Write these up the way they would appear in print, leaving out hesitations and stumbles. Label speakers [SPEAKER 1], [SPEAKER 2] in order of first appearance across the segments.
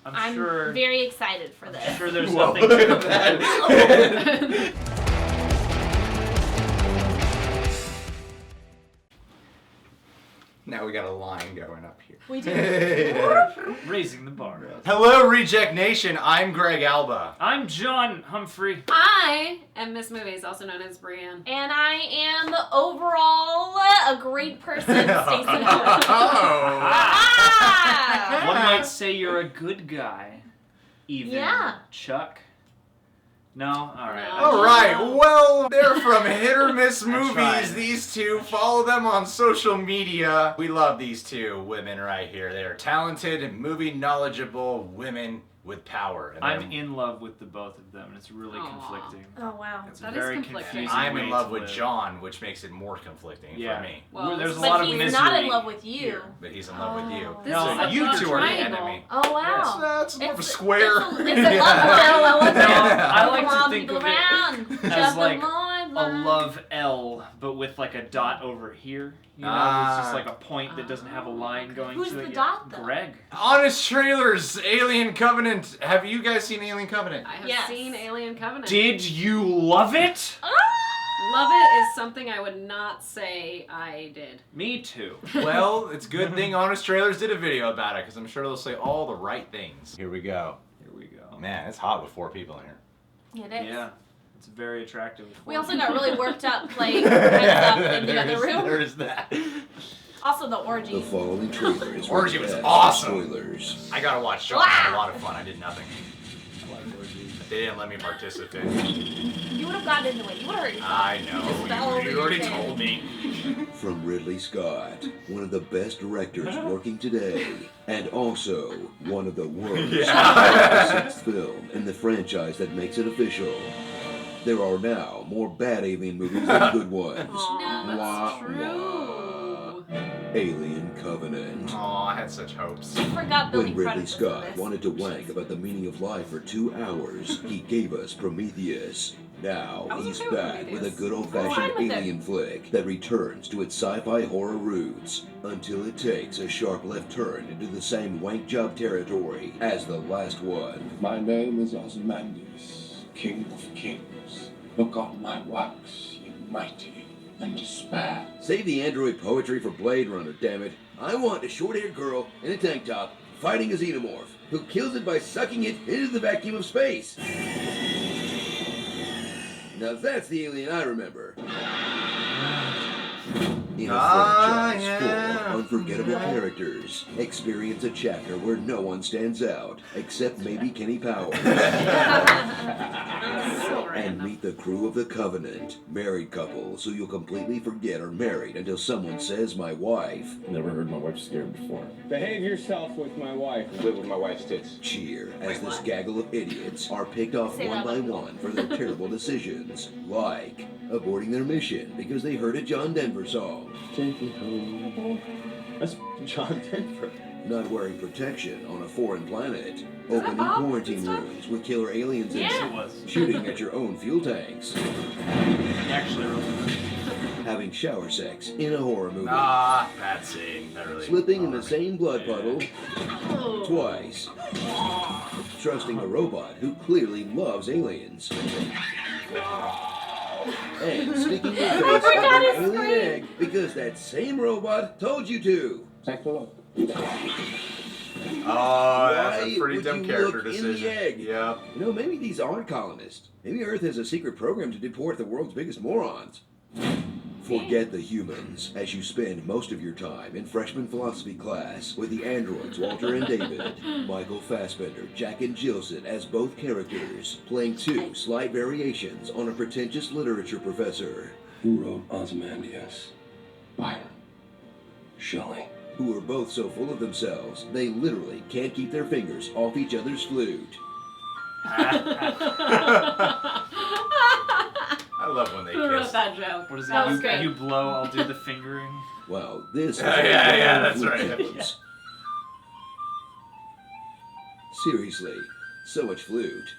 [SPEAKER 1] I'm
[SPEAKER 2] sure,
[SPEAKER 1] very excited for this.
[SPEAKER 2] I'm sure there's
[SPEAKER 3] Whoa,
[SPEAKER 2] nothing
[SPEAKER 3] look
[SPEAKER 2] to
[SPEAKER 3] at that. Now we got a line going up here.
[SPEAKER 1] We do.
[SPEAKER 2] raising the bar.
[SPEAKER 3] Hello, Reject Nation. I'm Greg Alba.
[SPEAKER 2] I'm John Humphrey.
[SPEAKER 4] I am Miss Movies, also known as Brienne.
[SPEAKER 1] And I am overall a great person, Stacey. Ah!
[SPEAKER 2] One might say you're a good guy. Even
[SPEAKER 1] Yeah.
[SPEAKER 2] Chuck. No? Alright.
[SPEAKER 4] No.
[SPEAKER 3] All right. Well, they're from Hit or Miss
[SPEAKER 2] I tried.
[SPEAKER 3] Movies. These two. Follow them on social media. We love these two women right here. They are talented, movie knowledgeable women with power. And
[SPEAKER 2] I'm
[SPEAKER 3] they're-
[SPEAKER 2] in love with the both of them, and it's really
[SPEAKER 4] Aw.
[SPEAKER 2] conflicting.
[SPEAKER 1] Oh, wow.
[SPEAKER 2] It's
[SPEAKER 4] That
[SPEAKER 2] a
[SPEAKER 4] is
[SPEAKER 2] very
[SPEAKER 4] conflicting.
[SPEAKER 2] confusing
[SPEAKER 3] I'm
[SPEAKER 2] way
[SPEAKER 3] in love
[SPEAKER 2] to
[SPEAKER 3] with
[SPEAKER 2] live.
[SPEAKER 3] John, which makes it more conflicting
[SPEAKER 2] Yeah.
[SPEAKER 3] for me.
[SPEAKER 4] Well,
[SPEAKER 2] There's a
[SPEAKER 1] But
[SPEAKER 2] lot of
[SPEAKER 1] he's
[SPEAKER 2] misery.
[SPEAKER 1] not in love with you.
[SPEAKER 3] Here, but he's in love with you.
[SPEAKER 1] Oh.
[SPEAKER 4] This
[SPEAKER 2] No,
[SPEAKER 4] is
[SPEAKER 2] so
[SPEAKER 4] a
[SPEAKER 3] you
[SPEAKER 4] love
[SPEAKER 3] two are the
[SPEAKER 4] triangle.
[SPEAKER 3] enemy.
[SPEAKER 1] Oh, wow.
[SPEAKER 3] It's more of a
[SPEAKER 1] It's-
[SPEAKER 3] square.
[SPEAKER 1] It's a love parallel.
[SPEAKER 2] No, I like
[SPEAKER 1] Come
[SPEAKER 2] to
[SPEAKER 1] on,
[SPEAKER 2] think
[SPEAKER 1] people
[SPEAKER 2] of it
[SPEAKER 1] around.
[SPEAKER 2] as
[SPEAKER 1] Jump
[SPEAKER 2] like
[SPEAKER 1] along,
[SPEAKER 2] a
[SPEAKER 1] line.
[SPEAKER 2] love L, but with like a dot over here. You know, it's just like a point that doesn't have a line going
[SPEAKER 1] Who's
[SPEAKER 2] to
[SPEAKER 1] the
[SPEAKER 2] it.
[SPEAKER 1] dot, though?
[SPEAKER 2] Greg.
[SPEAKER 3] Honest Trailers, Alien Covenant. Have you guys seen Alien Covenant?
[SPEAKER 4] I have
[SPEAKER 1] Yes.
[SPEAKER 4] seen Alien Covenant.
[SPEAKER 2] Did you love it?
[SPEAKER 4] Love it is something I would not say I did.
[SPEAKER 2] Me too.
[SPEAKER 3] Well, it's a good thing Honest Trailers did a video about it, because I'm sure they'll say all the right things. Here we go.
[SPEAKER 2] Here we go.
[SPEAKER 3] Man, it's hot with 4 people in here.
[SPEAKER 1] It is.
[SPEAKER 2] Yeah, it's very attractive.
[SPEAKER 1] We also got really worked up playing Heads Up in the other room.
[SPEAKER 3] There's that.
[SPEAKER 1] Also the orgy.
[SPEAKER 5] The following trailer is
[SPEAKER 3] Orgy was
[SPEAKER 5] rated
[SPEAKER 3] awesome.
[SPEAKER 5] Spoilers.
[SPEAKER 3] I gotta watch John. I had a lot of fun. I did nothing. They didn't let me participate.
[SPEAKER 1] You would have gotten into it. You would have hurt yourself.
[SPEAKER 3] I
[SPEAKER 1] You just fell
[SPEAKER 3] know.
[SPEAKER 1] over
[SPEAKER 3] You already
[SPEAKER 1] your head.
[SPEAKER 3] told me.
[SPEAKER 5] From Ridley Scott, one of the best directors working today, and also one of the worst.
[SPEAKER 3] Yeah.
[SPEAKER 5] The sixth film in the franchise that makes it official. There are now more bad alien movies than good ones.
[SPEAKER 4] Aw,
[SPEAKER 1] No,
[SPEAKER 5] Wah,
[SPEAKER 4] that's true.
[SPEAKER 5] Alien Covenant.
[SPEAKER 3] Oh, I had such hopes.
[SPEAKER 1] I forgot Billy
[SPEAKER 5] When Ridley
[SPEAKER 1] Crudup was in
[SPEAKER 5] Scott
[SPEAKER 1] this.
[SPEAKER 5] wanted to wank about the meaning of life for 2 hours, he gave us Prometheus. Now
[SPEAKER 4] I was
[SPEAKER 5] he's
[SPEAKER 4] okay with
[SPEAKER 5] back with a
[SPEAKER 4] Prometheus.
[SPEAKER 5] good
[SPEAKER 1] Fine
[SPEAKER 5] old-fashioned
[SPEAKER 1] with it.
[SPEAKER 5] alien flick that returns to its sci-fi horror roots until it takes a sharp left turn into the same wank job territory as the last one.
[SPEAKER 6] My name is Ozymandias, King of Kings. Look on my works, ye mighty, and despair.
[SPEAKER 5] Save the android poetry for Blade Runner, damn it. I want a short-haired girl in a tank top fighting a xenomorph who kills it by sucking it into the vacuum of space. Now that's the alien I remember. In a franchise
[SPEAKER 3] yeah.
[SPEAKER 5] full of unforgettable characters, experience a chapter where no one stands out, except maybe Kenny Powers.
[SPEAKER 4] So
[SPEAKER 5] And
[SPEAKER 4] random.
[SPEAKER 5] meet the crew of the Covenant, married couples who you'll completely forget are married until someone says my wife.
[SPEAKER 6] Never heard my wife scared before. Behave yourself with my wife. Live with my wife's tits.
[SPEAKER 5] Cheer as this gaggle of idiots are picked off
[SPEAKER 1] Say
[SPEAKER 5] one
[SPEAKER 1] that
[SPEAKER 5] by
[SPEAKER 1] like-
[SPEAKER 5] one for their terrible decisions, like aborting their mission because they heard a John Denver song,
[SPEAKER 6] Take me home. That's John Denver.
[SPEAKER 5] not wearing protection on a foreign planet, opening
[SPEAKER 4] Bob?
[SPEAKER 5] quarantine
[SPEAKER 4] Good stuff.
[SPEAKER 5] rooms with killer aliens
[SPEAKER 1] Yeah.
[SPEAKER 2] It
[SPEAKER 5] inside,
[SPEAKER 2] was.
[SPEAKER 5] shooting at your own fuel tanks,
[SPEAKER 2] He actually wrote it.
[SPEAKER 5] having shower sex in a horror movie,
[SPEAKER 3] Ah, that scene. That really.
[SPEAKER 5] slipping in the
[SPEAKER 3] bothered me.
[SPEAKER 5] same blood puddle
[SPEAKER 1] Oh.
[SPEAKER 5] twice, trusting a robot who clearly loves aliens, and sticking your face
[SPEAKER 1] forgot
[SPEAKER 5] on
[SPEAKER 1] his
[SPEAKER 5] an alien
[SPEAKER 1] scream.
[SPEAKER 5] egg because that same robot told you to.
[SPEAKER 6] Take a look.
[SPEAKER 3] Oh, that's
[SPEAKER 5] Why
[SPEAKER 3] a pretty
[SPEAKER 5] would
[SPEAKER 3] dumb
[SPEAKER 5] you
[SPEAKER 3] character
[SPEAKER 5] look in the
[SPEAKER 3] decision.
[SPEAKER 5] egg?
[SPEAKER 3] Yep.
[SPEAKER 5] You know, maybe these aren't colonists. Maybe Earth has a secret program to deport the world's biggest morons. Forget the humans as you spend most of your time in freshman philosophy class with the androids Walter and David, Michael Fassbender, Jack and Jilson as both characters, playing 2 slight variations on a pretentious literature professor
[SPEAKER 6] Who wrote Ozymandias? Byron. Shelley.
[SPEAKER 5] who are both so full of themselves they literally can't keep their fingers off each other's flute.
[SPEAKER 3] I love when they
[SPEAKER 4] Who wrote
[SPEAKER 3] kiss.
[SPEAKER 4] that joke?
[SPEAKER 2] What is it?
[SPEAKER 1] That was
[SPEAKER 2] You,
[SPEAKER 1] great.
[SPEAKER 2] you blow, I'll do the fingering.
[SPEAKER 5] Well, this is
[SPEAKER 3] Yeah, that's
[SPEAKER 5] flute
[SPEAKER 3] right.
[SPEAKER 5] tunes. Seriously, so much flute.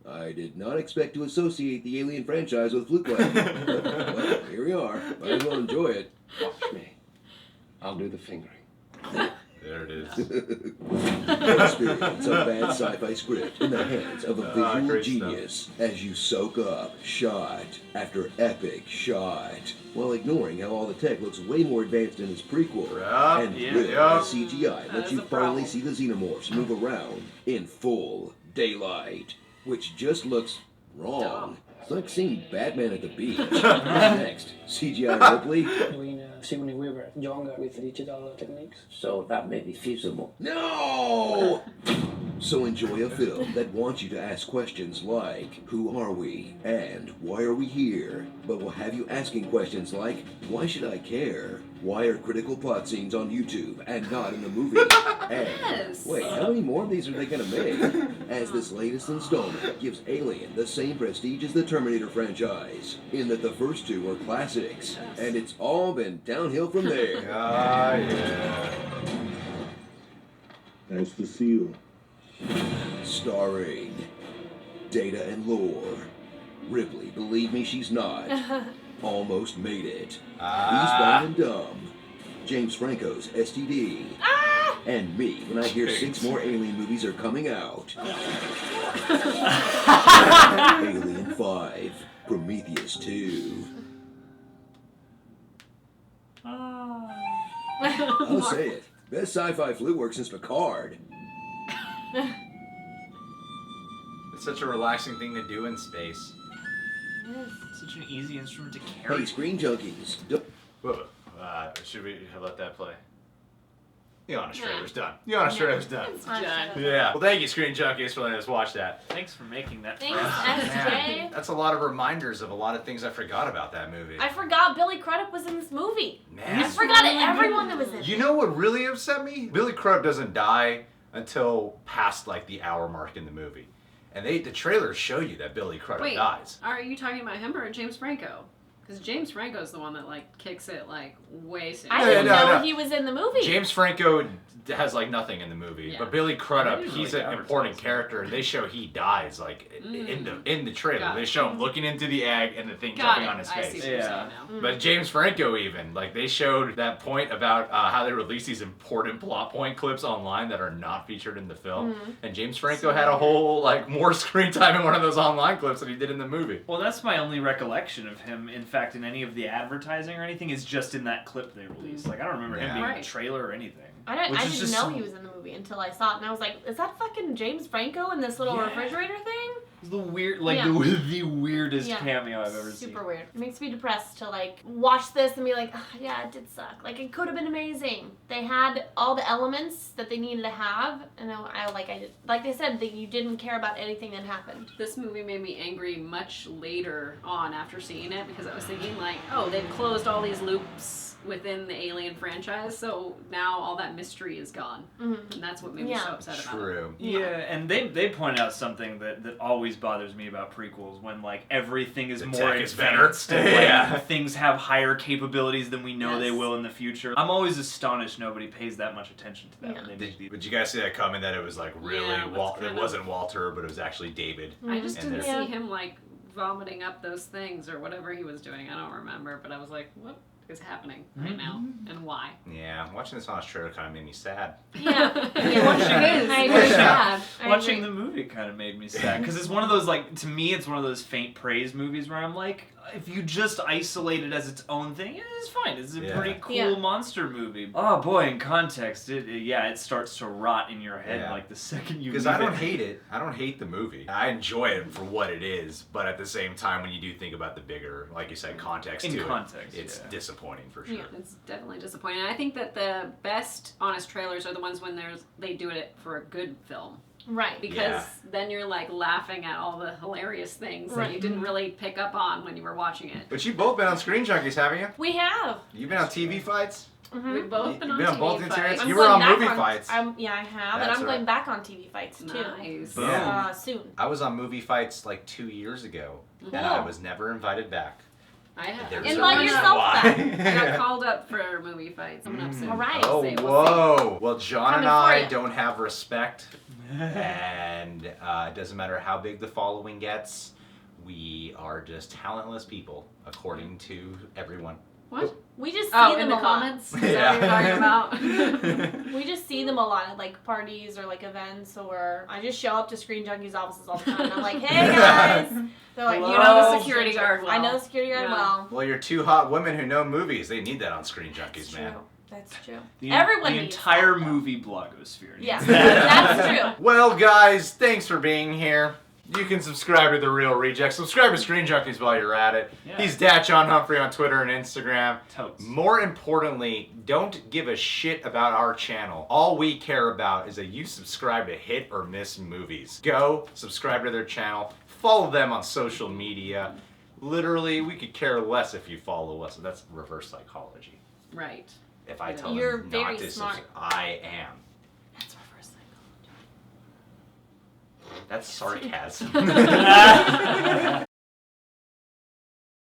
[SPEAKER 5] I did not expect to associate the Alien franchise with flute playing. But, well, here we are. Might as well enjoy it.
[SPEAKER 6] Watch me. I'll do the fingering.
[SPEAKER 3] There it is.
[SPEAKER 5] Experience a bad sci-fi script in the hands of a visual
[SPEAKER 3] great
[SPEAKER 5] genius as you soak up shot after epic shot, while ignoring how all the tech looks way more advanced in this prequel.
[SPEAKER 3] Yup,
[SPEAKER 5] And
[SPEAKER 2] yeah,
[SPEAKER 5] thrilled
[SPEAKER 3] yup.
[SPEAKER 5] as CGI lets
[SPEAKER 4] That's
[SPEAKER 5] you
[SPEAKER 4] the
[SPEAKER 5] finally
[SPEAKER 4] problem.
[SPEAKER 5] see the xenomorphs move around in full daylight, which just looks wrong.
[SPEAKER 4] Dumb.
[SPEAKER 5] It's like seeing Batman at the beach. Next, CGI Ripley.
[SPEAKER 7] Doing Sigourney Weaver younger with digital techniques.
[SPEAKER 8] So that may be feasible.
[SPEAKER 5] No! So enjoy a film that wants you to ask questions like, who are we? And why are we here? But will have you asking questions like, why should I care? Why are critical plot scenes on YouTube and not in the movie? And,
[SPEAKER 4] Yes.
[SPEAKER 5] wait, how many more of these are they gonna make? As this latest installment gives Alien the same prestige as the Terminator franchise, in that the first two were classics, and it's all been downhill from there.
[SPEAKER 3] Ah, yeah.
[SPEAKER 6] Nice to see you.
[SPEAKER 5] Starring Data and Lore. Ripley, believe me, she's not. Almost made it. Eastbound and Dumb. James Franco's STD. And me when I hear 6 more Alien movies are coming out. Alien 5. Prometheus 2. I'll say it. Best sci-fi flu work since Picard.
[SPEAKER 3] It's such a relaxing thing to do in space.
[SPEAKER 2] Such an easy instrument to
[SPEAKER 5] Hey,
[SPEAKER 2] carry.
[SPEAKER 5] Screen Junkies.
[SPEAKER 3] Whoa, should we let that play? The Honest Trailer's done. The Honest Trailer's done.
[SPEAKER 4] Done.
[SPEAKER 3] Yeah. Well, thank you, Screen Junkies, for letting us watch that.
[SPEAKER 2] Thanks for making that.
[SPEAKER 1] Thanks,
[SPEAKER 2] for us.
[SPEAKER 1] SJ.
[SPEAKER 3] That's a lot of reminders of a lot of things I forgot about that movie.
[SPEAKER 1] I forgot Billy Crudup was in this movie.
[SPEAKER 3] Man.
[SPEAKER 1] I forgot everyone that was in it.
[SPEAKER 3] You know what really upset me? Billy Crudup doesn't die until past like the hour mark in the movie. And the trailers show you that Billy Crudup
[SPEAKER 4] Wait,
[SPEAKER 3] dies.
[SPEAKER 4] are you talking about him or James Franco? Because James Franco's the one that like kicks it like way sooner.
[SPEAKER 1] I
[SPEAKER 3] Yeah,
[SPEAKER 1] didn't
[SPEAKER 3] no,
[SPEAKER 1] know
[SPEAKER 3] no.
[SPEAKER 1] he was in the movie.
[SPEAKER 3] James Franco has like nothing in the movie,
[SPEAKER 4] Yeah.
[SPEAKER 3] but Billy Crudup,
[SPEAKER 2] They didn't
[SPEAKER 3] he's
[SPEAKER 2] really
[SPEAKER 3] an
[SPEAKER 2] advertise
[SPEAKER 3] important
[SPEAKER 2] him.
[SPEAKER 3] character, and they show he dies like in the trailer.
[SPEAKER 4] Got
[SPEAKER 3] They
[SPEAKER 4] it.
[SPEAKER 3] show him looking into the egg and the thing
[SPEAKER 4] Got
[SPEAKER 3] jumping
[SPEAKER 4] it.
[SPEAKER 3] on his
[SPEAKER 4] I see
[SPEAKER 3] face.
[SPEAKER 4] what you're
[SPEAKER 2] Yeah.
[SPEAKER 4] saying now.
[SPEAKER 3] But James Franco even, like they showed that point about how they release these important plot point clips online that are not featured in the film. And James Franco had a whole like more screen time in one of those online clips than he did in the movie.
[SPEAKER 2] Well, that's my only recollection of him. In fact, in any of the advertising or anything, is just in that clip they released. Like I don't remember him
[SPEAKER 3] Yeah.
[SPEAKER 2] being in
[SPEAKER 4] Right.
[SPEAKER 2] a trailer or anything.
[SPEAKER 1] I
[SPEAKER 2] Which is
[SPEAKER 1] didn't
[SPEAKER 2] just
[SPEAKER 1] know
[SPEAKER 2] some-
[SPEAKER 1] he was in the movie until I saw it, and I was like, is that fucking James Franco in this little
[SPEAKER 2] Yeah.
[SPEAKER 1] refrigerator thing?
[SPEAKER 2] It's the weird, like
[SPEAKER 1] Yeah.
[SPEAKER 2] the weirdest
[SPEAKER 1] Yeah.
[SPEAKER 2] cameo I've ever
[SPEAKER 1] Super
[SPEAKER 2] seen.
[SPEAKER 1] weird. It makes me depressed to like watch this and be like, oh, yeah, it did suck. Like it could have been amazing. They had all the elements that they needed to have, and like they said, that you didn't care about anything that happened.
[SPEAKER 4] This movie made me angry much later on after seeing it because I was thinking like, oh, they've closed all these loops within the Alien franchise, so now all that mystery is gone.
[SPEAKER 1] Mhm.
[SPEAKER 4] And that's what made me
[SPEAKER 1] Yeah.
[SPEAKER 4] so upset about it.
[SPEAKER 3] True.
[SPEAKER 2] Yeah, and they point out something that always bothers me about prequels when like everything is
[SPEAKER 3] The
[SPEAKER 2] more
[SPEAKER 3] tech is better.
[SPEAKER 2] advanced and like,
[SPEAKER 3] Yeah.
[SPEAKER 2] things have higher capabilities than we know they
[SPEAKER 4] Yes.
[SPEAKER 2] will in the future. I'm always astonished nobody pays that much attention to that
[SPEAKER 1] Yeah.
[SPEAKER 2] when they make these.
[SPEAKER 3] Did you guys see that comment that it was like really
[SPEAKER 4] Yeah, that's
[SPEAKER 3] it
[SPEAKER 4] kind of-
[SPEAKER 3] wasn't Walter, but it was actually David?
[SPEAKER 4] I just
[SPEAKER 3] And
[SPEAKER 4] didn't
[SPEAKER 3] there's-
[SPEAKER 4] see him like vomiting up those things or whatever he was doing. I don't remember, but I was like, what is happening right now and why?
[SPEAKER 3] Yeah, watching this Honest Trailer kind of made me sad.
[SPEAKER 1] Yeah.
[SPEAKER 2] Watching it.
[SPEAKER 1] I agree.
[SPEAKER 4] Sad.
[SPEAKER 1] I
[SPEAKER 2] Watching
[SPEAKER 1] agree.
[SPEAKER 2] the movie kind of made me sad because it's one of those like to me it's one of those faint praise movies where I'm like if you just isolate it as its own thing it's fine, it's a
[SPEAKER 3] Yeah.
[SPEAKER 2] pretty cool
[SPEAKER 1] Yeah.
[SPEAKER 2] monster movie. Oh boy, in context it starts to rot in your head
[SPEAKER 3] Yeah.
[SPEAKER 2] like the second you
[SPEAKER 3] Because
[SPEAKER 2] leave
[SPEAKER 3] I don't
[SPEAKER 2] it.
[SPEAKER 3] hate it. I don't hate the movie. I enjoy it for what it is, but at the same time, when you do think about the bigger, like you said, context
[SPEAKER 2] In
[SPEAKER 3] to
[SPEAKER 2] context,
[SPEAKER 3] it, it's
[SPEAKER 2] yeah.
[SPEAKER 3] disappointing for sure.
[SPEAKER 1] Yeah.
[SPEAKER 4] It's definitely disappointing. I think that the best honest trailers are the ones when they do it for a good film.
[SPEAKER 1] Right.
[SPEAKER 4] Because
[SPEAKER 3] Yeah.
[SPEAKER 4] then you're like laughing at all the hilarious things that
[SPEAKER 1] Right.
[SPEAKER 4] you didn't really pick up on when you were watching it.
[SPEAKER 3] But you've both been on Screen Junkies, haven't you?
[SPEAKER 1] We have.
[SPEAKER 3] You've been on TV fights?
[SPEAKER 1] Mhm.
[SPEAKER 4] We've both
[SPEAKER 3] You-
[SPEAKER 4] been
[SPEAKER 3] you've
[SPEAKER 4] on
[SPEAKER 3] been on
[SPEAKER 4] TV
[SPEAKER 3] both
[SPEAKER 4] fights.
[SPEAKER 3] series?
[SPEAKER 1] I'm
[SPEAKER 3] You were
[SPEAKER 1] going
[SPEAKER 3] on
[SPEAKER 1] back
[SPEAKER 3] movie fights.
[SPEAKER 1] Yeah, I have,
[SPEAKER 3] That's
[SPEAKER 1] and I'm going
[SPEAKER 3] right.
[SPEAKER 1] back on TV fights too.
[SPEAKER 4] Nice.
[SPEAKER 2] Boom.
[SPEAKER 1] Soon.
[SPEAKER 3] I was on movie fights like 2 years ago, and I was never invited back.
[SPEAKER 4] I have.
[SPEAKER 3] There's
[SPEAKER 1] Invite
[SPEAKER 3] a reason
[SPEAKER 1] yourself
[SPEAKER 3] why.
[SPEAKER 1] back.
[SPEAKER 4] I got called up for movie fights. I'm gonna upset.
[SPEAKER 1] All right.
[SPEAKER 3] Oh,
[SPEAKER 4] We'll see.
[SPEAKER 3] whoa. Well, John and
[SPEAKER 1] Coming for
[SPEAKER 3] I
[SPEAKER 1] ya.
[SPEAKER 3] don't have respect, and it doesn't matter how big the following gets. We are just talentless people, according to everyone.
[SPEAKER 4] What?
[SPEAKER 1] We just see
[SPEAKER 4] Oh,
[SPEAKER 1] them
[SPEAKER 4] in the
[SPEAKER 1] a lot.
[SPEAKER 4] comments? Is that what you're talking about?
[SPEAKER 1] We just see them a lot at like parties or like events, or I just show up to Screen Junkies offices all the time. And I'm like, hey guys. They're like,
[SPEAKER 2] Hello?
[SPEAKER 4] You know the security guard well.
[SPEAKER 1] I know the security guard
[SPEAKER 4] Yeah.
[SPEAKER 1] well.
[SPEAKER 3] Well, you're two hot women who know movies. They need that on Screen Junkies,
[SPEAKER 1] That's
[SPEAKER 3] man.
[SPEAKER 1] true. That's true.
[SPEAKER 2] The,
[SPEAKER 1] Everyone
[SPEAKER 2] the
[SPEAKER 1] needs
[SPEAKER 2] entire
[SPEAKER 1] that, though.
[SPEAKER 2] movie blogosphere.
[SPEAKER 1] Yeah,
[SPEAKER 2] needs that.
[SPEAKER 1] that's true.
[SPEAKER 3] Well, guys, thanks for being here. You can subscribe to The Real Reject. Subscribe to Screen Junkies while you're at it.
[SPEAKER 2] Yeah.
[SPEAKER 3] He's John Humphrey on Twitter and Instagram.
[SPEAKER 2] Totes.
[SPEAKER 3] More importantly, don't give a shit about our channel. All we care about is that you subscribe to Hit or Miss Movies. Go, subscribe to their channel, follow them on social media. Literally, we could care less if you follow us. That's reverse psychology.
[SPEAKER 4] Right.
[SPEAKER 3] If I tell
[SPEAKER 1] You're
[SPEAKER 3] them
[SPEAKER 1] very
[SPEAKER 3] not to
[SPEAKER 1] smart.
[SPEAKER 3] subscribe, I am.
[SPEAKER 1] That's reverse
[SPEAKER 3] That's sarcasm.
[SPEAKER 1] psychology.